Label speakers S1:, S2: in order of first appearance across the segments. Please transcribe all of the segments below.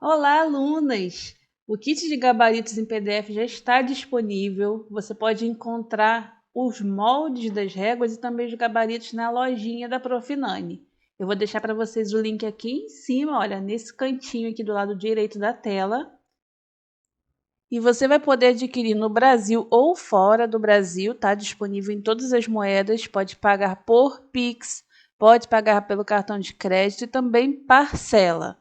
S1: Olá, alunas! O kit de gabaritos em PDF já está disponível. Você pode encontrar os moldes das réguas e também os gabaritos na lojinha da Prof. Nani. Eu vou deixar para vocês o link aqui em cima, olha, nesse cantinho aqui do lado direito da tela. E você vai poder adquirir no Brasil ou fora do Brasil, tá? Disponível em todas as moedas, pode pagar por Pix, pode pagar pelo cartão de crédito e também parcela.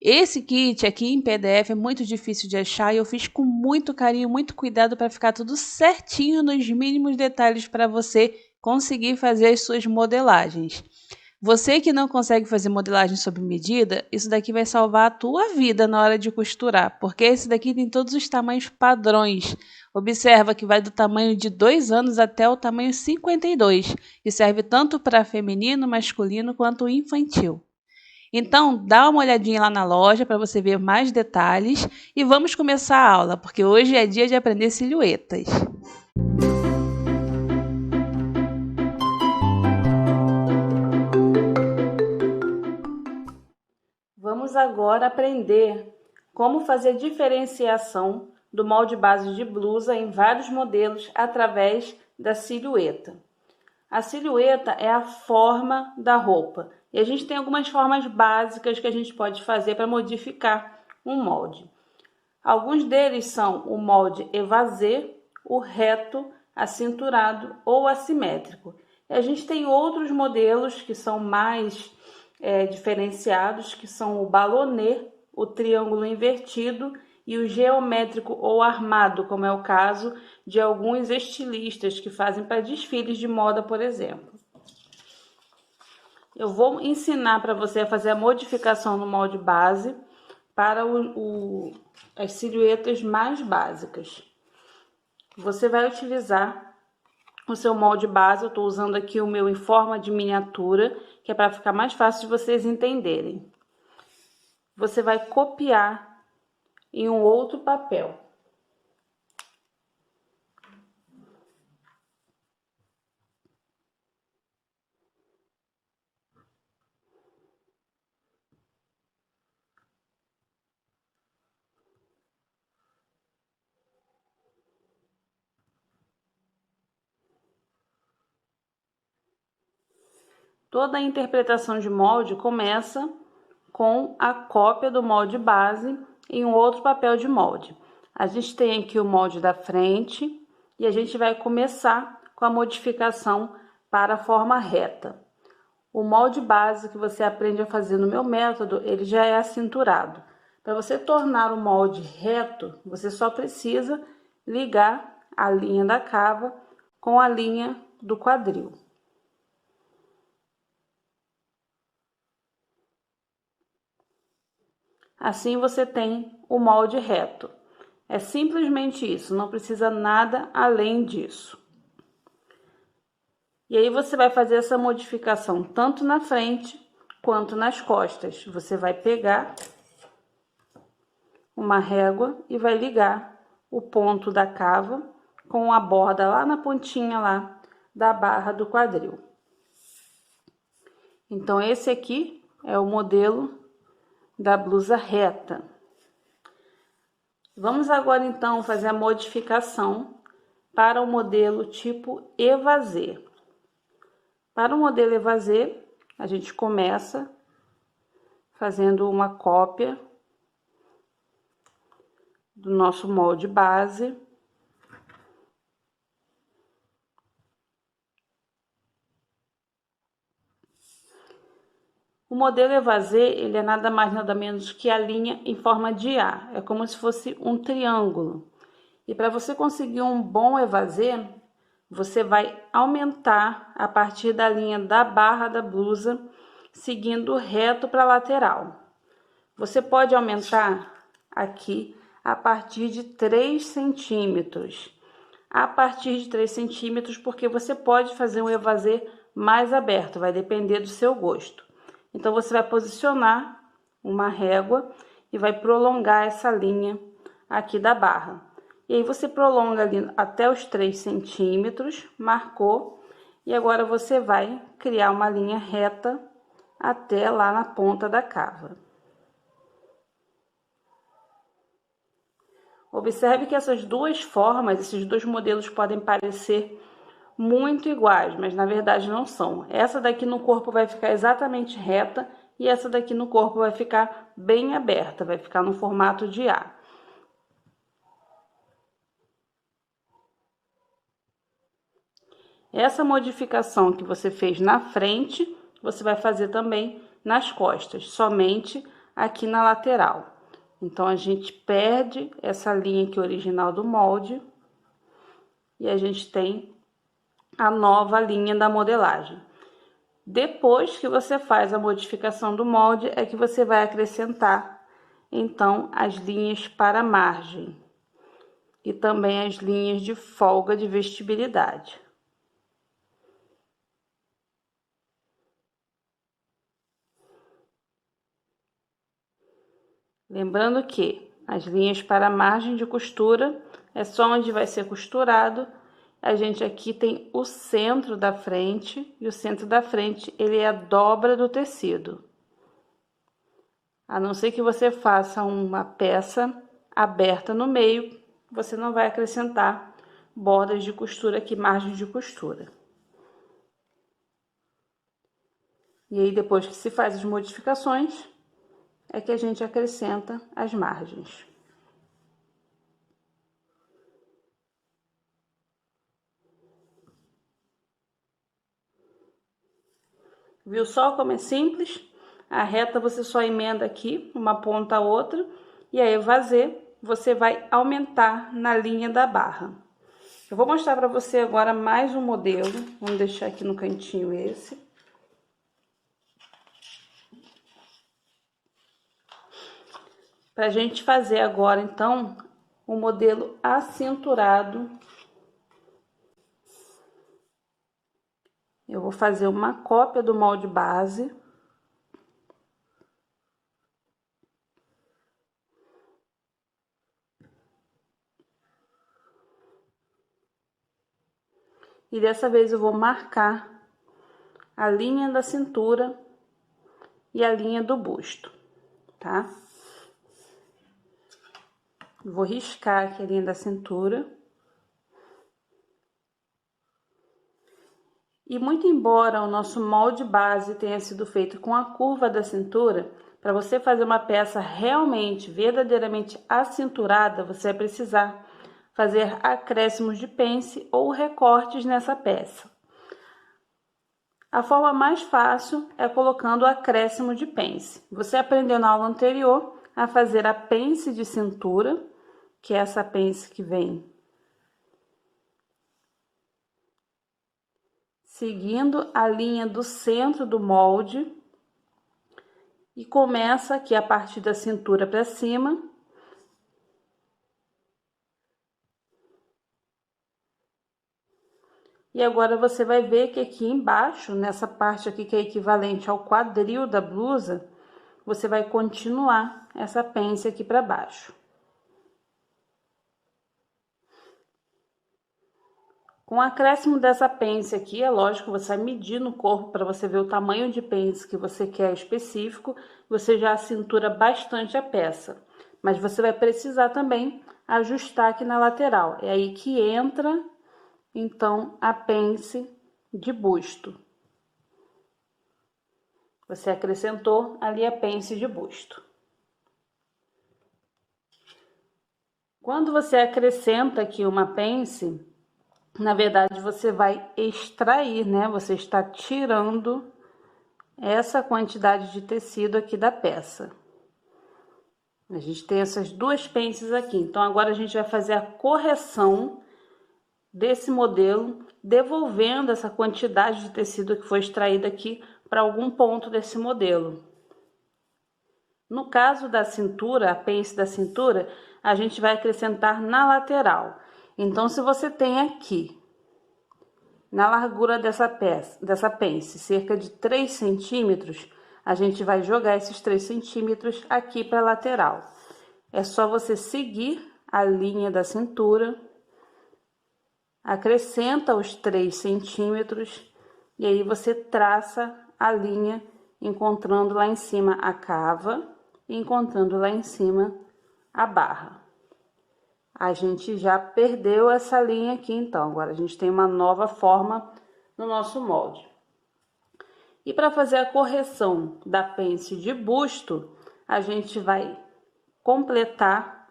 S1: Esse kit aqui em PDF é muito difícil de achar e eu fiz com muito carinho, muito cuidado para ficar tudo certinho nos mínimos detalhes para você conseguir fazer as suas modelagens. Você que não consegue fazer modelagem sob medida, isso daqui vai salvar a tua vida na hora de costurar, porque esse daqui tem todos os tamanhos padrões. Observa que vai do tamanho de 2 anos até o tamanho 52 e serve tanto para feminino, masculino quanto infantil. Então, dá uma olhadinha lá na loja para você ver mais detalhes e vamos começar a aula, porque hoje é dia de aprender silhuetas. Vamos agora aprender como fazer diferenciação do molde base de blusa em vários modelos através da silhueta. A silhueta é a forma da roupa e a gente tem algumas formas básicas que a gente pode fazer para modificar um molde. Alguns deles são o molde évasé, o reto, acinturado ou assimétrico. E a gente tem outros modelos que são mais diferenciados, que são o ballonnet, o triângulo invertido e o geométrico ou armado, como é o caso de alguns estilistas que fazem para desfiles de moda, por exemplo. Eu vou ensinar para você a fazer a modificação no molde base para as silhuetas mais básicas. Você vai utilizar o seu molde base. Eu estou usando aqui o meu em forma de miniatura, que é para ficar mais fácil de vocês entenderem. Você vai copiar em um outro papel. Toda a interpretação de molde começa com a cópia do molde base em um outro papel de molde. A gente tem aqui o molde da frente e a gente vai começar com a modificação para a forma reta. O molde base que você aprende a fazer no meu método, ele já é acinturado. Para você tornar o molde reto, você só precisa ligar a linha da cava com a linha do quadril. Assim você tem o molde reto. É simplesmente isso, não precisa nada além disso. E aí você vai fazer essa modificação tanto na frente quanto nas costas. Você vai pegar uma régua e vai ligar o ponto da cava com a borda lá na pontinha lá da barra do quadril. Então esse aqui é o modelo da blusa reta. Vamos agora então fazer a modificação para o modelo tipo évasé. Para o modelo évasé, a gente começa fazendo uma cópia do nosso molde base. O modelo évasé, ele é nada mais nada menos que a linha em forma de A, é como se fosse um triângulo. E para você conseguir um bom évasé, você vai aumentar a partir da linha da barra da blusa, seguindo reto para a lateral. Você pode aumentar aqui a partir de 3 centímetros. A partir de 3 centímetros, porque você pode fazer um évasé mais aberto, vai depender do seu gosto. Então, você vai posicionar uma régua e vai prolongar essa linha aqui da barra. E aí, você prolonga ali até os 3 centímetros, marcou, e agora você vai criar uma linha reta até lá na ponta da cava. Observe que essas duas formas, esses dois modelos podem parecer muito iguais, mas na verdade não são. Essa daqui no corpo vai ficar exatamente reta e essa daqui no corpo vai ficar bem aberta, vai ficar no formato de A. Essa modificação que você fez na frente, você vai fazer também nas costas, somente aqui na lateral. Então, a gente perde essa linha aqui original do molde e a gente tem a nova linha da modelagem. Depois que você faz a modificação do molde, é que você vai acrescentar, então, as linhas para a margem e também as linhas de folga de vestibilidade. Lembrando que as linhas para a margem de costura é só onde vai ser costurado. A gente aqui tem o centro da frente, e o centro da frente, ele é a dobra do tecido. A não ser que você faça uma peça aberta no meio, você não vai acrescentar bordas de costura aqui, margem de costura. E aí, depois que se faz as modificações, é que a gente acrescenta as margens. Viu só como é simples? A reta você só emenda aqui, uma ponta a outra, e aí vazê, você vai aumentar na linha da barra. Eu vou mostrar para você agora mais um modelo, vamos deixar aqui no cantinho esse. Pra gente fazer agora, então, o modelo acinturado. Eu vou fazer uma cópia do molde base. E dessa vez eu vou marcar a linha da cintura e a linha do busto, tá? Vou riscar aqui a linha da cintura. E muito embora o nosso molde base tenha sido feito com a curva da cintura, para você fazer uma peça realmente, verdadeiramente acinturada, você vai precisar fazer acréscimos de pence ou recortes nessa peça. A forma mais fácil é colocando o acréscimo de pence. Você aprendeu na aula anterior a fazer a pence de cintura, que é essa pence que vem seguindo a linha do centro do molde e começa aqui a partir da cintura para cima. E agora você vai ver que aqui embaixo, nessa parte aqui que é equivalente ao quadril da blusa, você vai continuar essa pence aqui para baixo. Com o acréscimo dessa pence aqui, é lógico, você vai medir no corpo para você ver o tamanho de pence que você quer específico, você já cintura bastante a peça. Mas você vai precisar também ajustar aqui na lateral. É aí que entra, então, a pence de busto. Você acrescentou ali a pence de busto. Quando você acrescenta aqui uma pence, na verdade, você vai extrair, né? Você está tirando essa quantidade de tecido aqui da peça. A gente tem essas duas pences aqui. Então, agora a gente vai fazer a correção desse modelo, devolvendo essa quantidade de tecido que foi extraída aqui para algum ponto desse modelo. No caso da cintura, a pence da cintura, a gente vai acrescentar na lateral. Então, se você tem aqui, na largura dessa pence, cerca de 3 centímetros, a gente vai jogar esses 3 centímetros aqui para a lateral. É só você seguir a linha da cintura, acrescenta os 3 centímetros, e aí você traça a linha, encontrando lá em cima a cava e encontrando lá em cima a barra. a gente já perdeu essa linha aqui, então. Agora a gente tem uma nova forma no nosso molde. E para fazer a correção da pence de busto, a gente vai completar,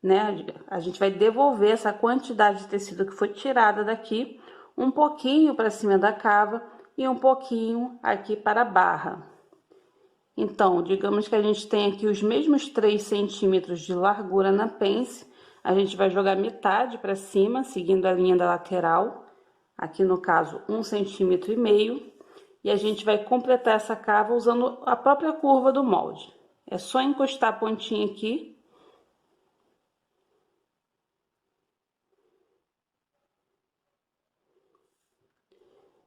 S1: né? A gente vai devolver essa quantidade de tecido que foi tirada daqui, um pouquinho para cima da cava e um pouquinho aqui para a barra. Então, digamos que a gente tem aqui os mesmos 3 centímetros de largura na pence, a gente vai jogar metade para cima, seguindo a linha da lateral, aqui no caso 1,5 centímetros, e a gente vai completar essa cava usando a própria curva do molde. É só encostar a pontinha aqui.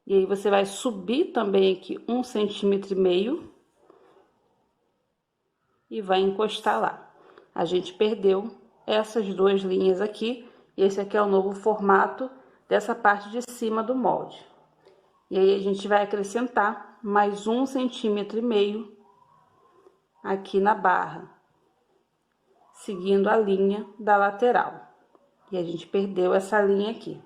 S1: E aí você vai subir também aqui 1,5 centímetros e vai encostar lá. A gente perdeu essas duas linhas aqui, e esse aqui é o novo formato dessa parte de cima do molde. E aí a gente vai acrescentar mais 1,5 centímetros aqui na barra, seguindo a linha da lateral. E a gente perdeu essa linha aqui.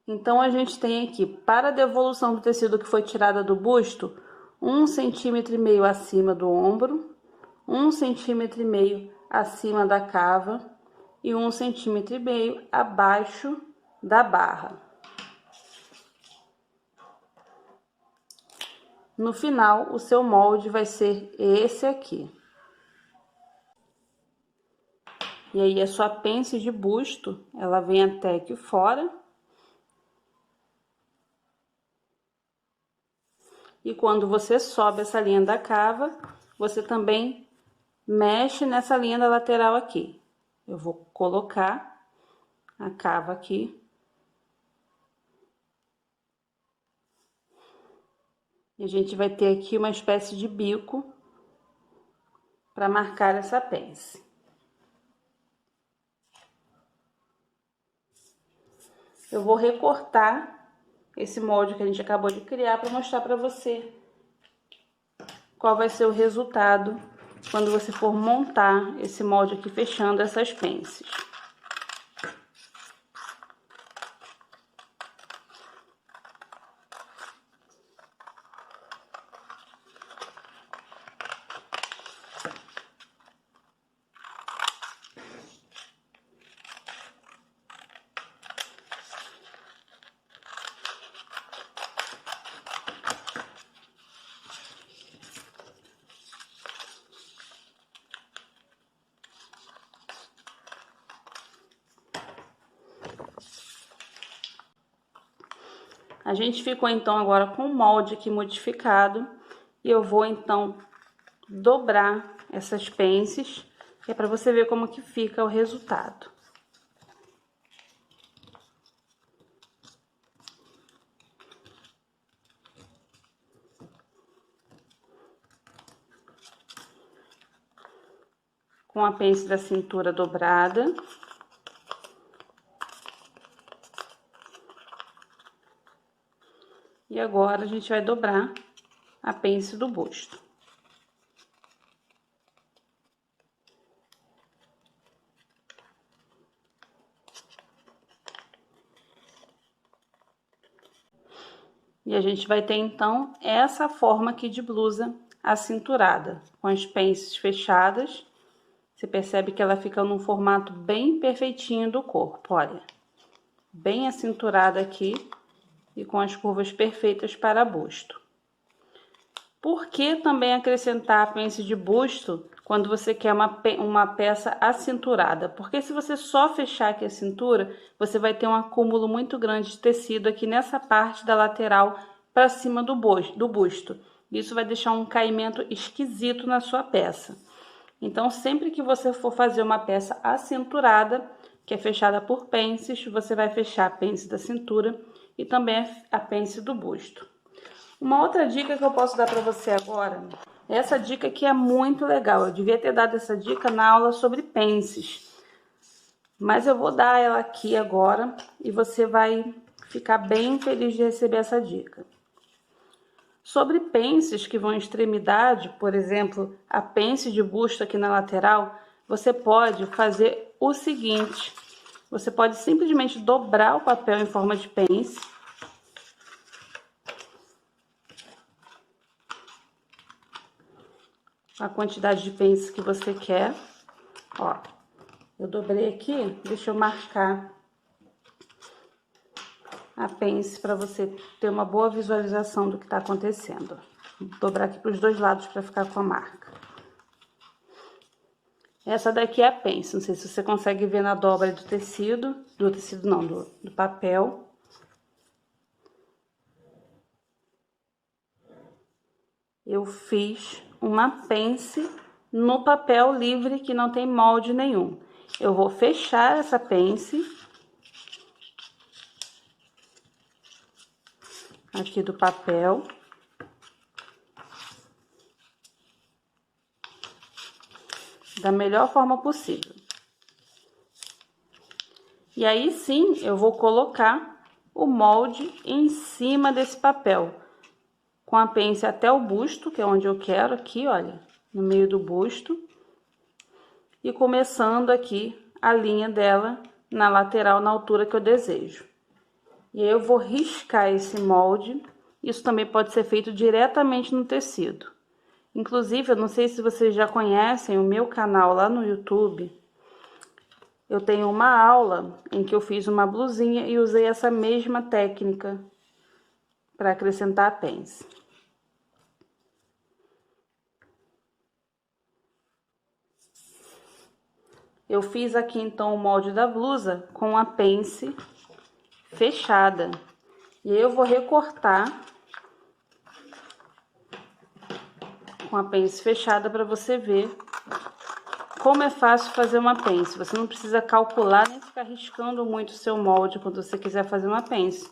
S1: Então, a gente tem aqui, para a devolução do tecido que foi tirada do busto, 1,5 centímetros acima do ombro, 1,5 centímetros acima da cava e 1,5 centímetros abaixo da barra. No final, o seu molde vai ser esse aqui. E aí, a sua pence de busto, ela vem até aqui fora. E quando você sobe essa linha da cava, você também mexe nessa linha da lateral aqui. Eu vou colocar a cava aqui. E a gente vai ter aqui uma espécie de bico para marcar essa pence. Eu vou recortar esse molde que a gente acabou de criar para mostrar para você qual vai ser o resultado quando você for montar esse molde aqui fechando essas pences. A gente ficou então agora com o molde aqui modificado e eu vou então dobrar essas pences, que é para você ver como que fica o resultado. Com a pence da cintura dobrada. E agora, a gente vai dobrar a pence do busto. E a gente vai ter, então, essa forma aqui de blusa acinturada, com as pences fechadas. Você percebe que ela fica num formato bem perfeitinho do corpo, olha. Bem acinturada aqui e com as curvas perfeitas para busto. Por que também acrescentar a pence de busto quando você quer uma peça acinturada? Porque se você só fechar aqui a cintura, você vai ter um acúmulo muito grande de tecido aqui nessa parte da lateral para cima do busto. Isso vai deixar um caimento esquisito na sua peça. Então, sempre que você for fazer uma peça acinturada, que é fechada por pences, você vai fechar a pence da cintura e também a pence do busto. Uma outra dica que eu posso dar para você agora, essa dica aqui é muito legal. Eu devia ter dado essa dica na aula sobre pences, mas eu vou dar ela aqui agora e você vai ficar bem feliz de receber essa dica. Sobre pences que vão em extremidade, por exemplo, a pence de busto aqui na lateral, você pode fazer o seguinte: você pode simplesmente dobrar o papel em forma de pence. A quantidade de pence que você quer. Ó, eu dobrei aqui, deixa eu marcar a pence para você ter uma boa visualização do que tá acontecendo. Vou dobrar aqui para os dois lados para ficar com a marca. Essa daqui é a pence, não sei se você consegue ver na dobra do tecido, do papel. Eu fiz uma pence no papel livre que não tem molde nenhum. Eu vou fechar essa pence aqui do papel. Da melhor forma possível. E aí sim, eu vou colocar o molde em cima desse papel. Com a pence até o busto, que é onde eu quero, aqui, olha, no meio do busto. E começando aqui a linha dela na lateral, na altura que eu desejo. E aí eu vou riscar esse molde. Isso também pode ser feito diretamente no tecido. Inclusive, eu não sei se vocês já conhecem o meu canal lá no YouTube. Eu tenho uma aula em que eu fiz uma blusinha e usei essa mesma técnica para acrescentar a pence. Eu fiz aqui então o molde da blusa com a pence fechada. E aí eu vou recortar com a pence fechada para você ver como é fácil fazer uma pence. Você não precisa calcular nem ficar riscando muito o seu molde quando você quiser fazer uma pence.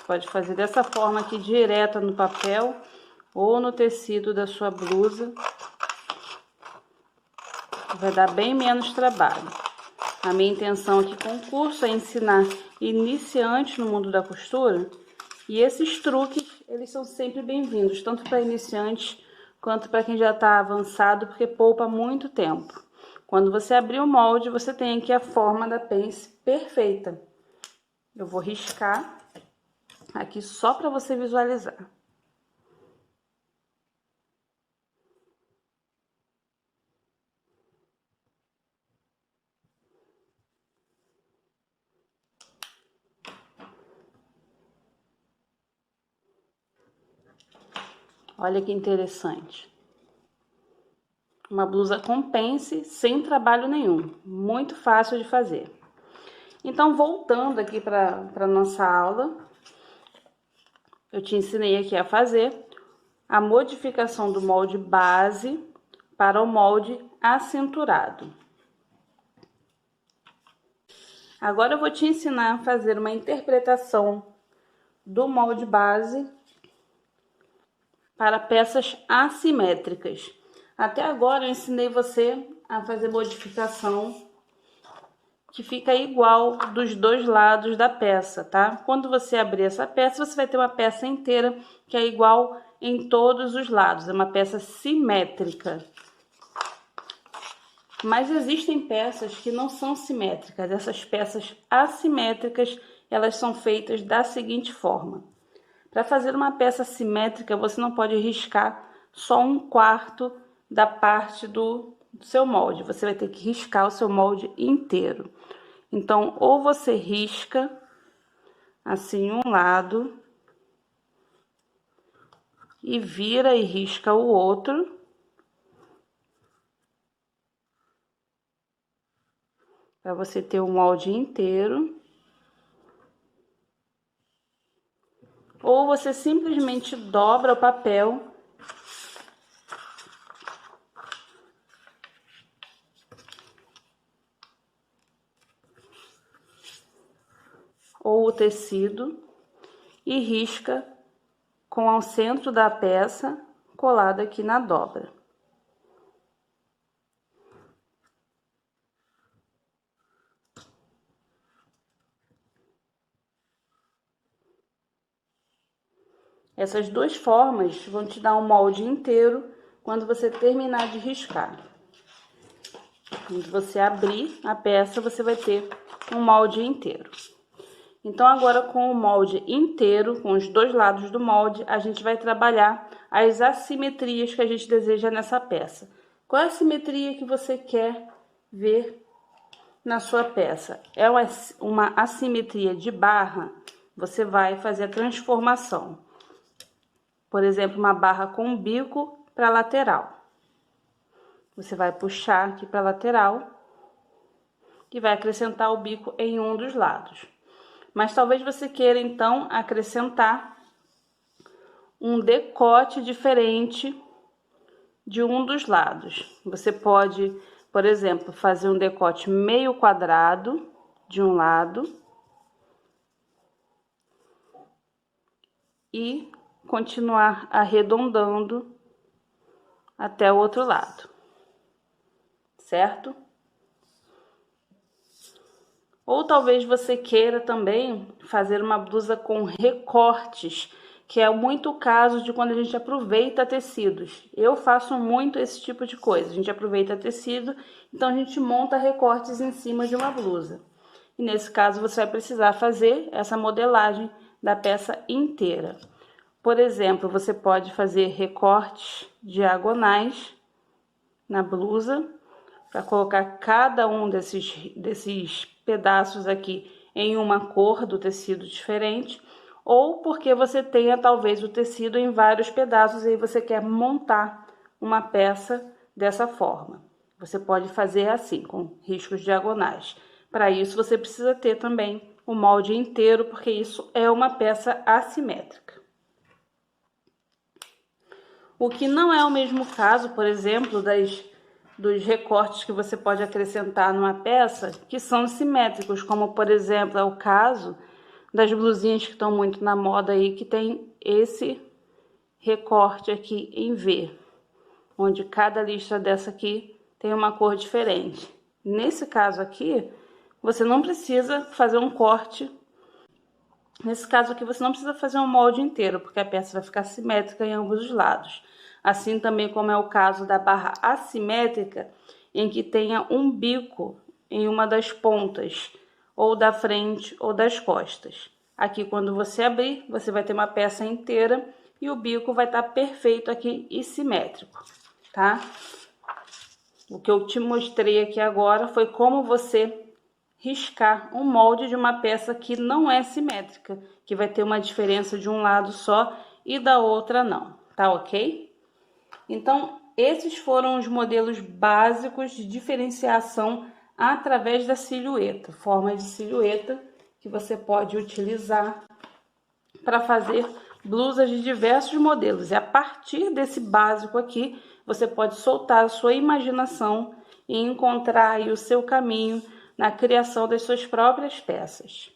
S1: Pode fazer dessa forma aqui, direta no papel ou no tecido da sua blusa. Vai dar bem menos trabalho. A minha intenção aqui com o curso é ensinar iniciantes no mundo da costura. E esses truques, eles são sempre bem-vindos, tanto para iniciantes quanto para quem já está avançado, porque poupa muito tempo. Quando você abrir o molde, você tem aqui a forma da pence perfeita. Eu vou riscar aqui só para você visualizar. Olha que interessante. Uma blusa com pence, sem trabalho nenhum. Muito fácil de fazer. Então, voltando aqui para nossa aula, eu te ensinei aqui a fazer a modificação do molde base para o molde acinturado. Agora eu vou te ensinar a fazer uma interpretação do molde base para peças assimétricas. Até agora eu ensinei você a fazer modificação que fica igual dos dois lados da peça, tá? Quando você abrir essa peça, você vai ter uma peça inteira que é igual em todos os lados, é uma peça simétrica. Mas existem peças que não são simétricas. Essas peças assimétricas, elas são feitas da seguinte forma. Para fazer uma peça simétrica, você não pode riscar só 1/4 da parte do seu molde. Você vai ter que riscar o seu molde inteiro. Então, ou você risca assim um lado e vira e risca o outro. Para você ter o molde inteiro. Ou você simplesmente dobra o papel ou o tecido e risca com o centro da peça colado aqui na dobra. Essas duas formas vão te dar um molde inteiro quando você terminar de riscar. Quando você abrir a peça, você vai ter um molde inteiro. Então, agora com o molde inteiro, com os dois lados do molde, a gente vai trabalhar as assimetrias que a gente deseja nessa peça. Qual é a simetria que você quer ver na sua peça? É uma assimetria de barra? Você vai fazer a transformação. Por exemplo, uma barra com bico para lateral. Você vai puxar aqui para a lateral e vai acrescentar o bico em um dos lados. Mas talvez você queira, então, acrescentar um decote diferente de um dos lados. Você pode, por exemplo, fazer um decote meio quadrado de um lado e continuar arredondando até o outro lado, certo? Ou talvez você queira também fazer uma blusa com recortes, que é muito o caso de quando a gente aproveita tecidos. Eu faço muito esse tipo de coisa. A gente aproveita tecido, então a gente monta recortes em cima de uma blusa. E nesse caso você vai precisar fazer essa modelagem da peça inteira. Por exemplo, você pode fazer recortes diagonais na blusa, para colocar cada um desses pedaços aqui em uma cor do tecido diferente, ou porque você tenha talvez o tecido em vários pedaços e aí você quer montar uma peça dessa forma. Você pode fazer assim, com riscos diagonais. Para isso você precisa ter também o molde inteiro, porque isso é uma peça assimétrica. O que não é o mesmo caso, por exemplo, dos recortes que você pode acrescentar numa peça que são simétricos, como por exemplo é o caso das blusinhas que estão muito na moda aí, que tem esse recorte aqui em V, onde cada listra dessa aqui tem uma cor diferente. Nesse caso aqui, você não precisa fazer um corte. Nesse caso aqui, você não precisa fazer um molde inteiro, porque a peça vai ficar simétrica em ambos os lados. Assim também como é o caso da barra assimétrica, em que tenha um bico em uma das pontas, ou da frente ou das costas. Aqui, quando você abrir, você vai ter uma peça inteira e o bico vai estar perfeito aqui e simétrico, tá? O que eu te mostrei aqui agora foi como você riscar um molde de uma peça que não é simétrica, que vai ter uma diferença de um lado só e da outra não, tá ok? Então, esses foram os modelos básicos de diferenciação através da silhueta, formas de silhueta que você pode utilizar para fazer blusas de diversos modelos. E a partir desse básico aqui, você pode soltar a sua imaginação e encontrar aí o seu caminho na criação das suas próprias peças.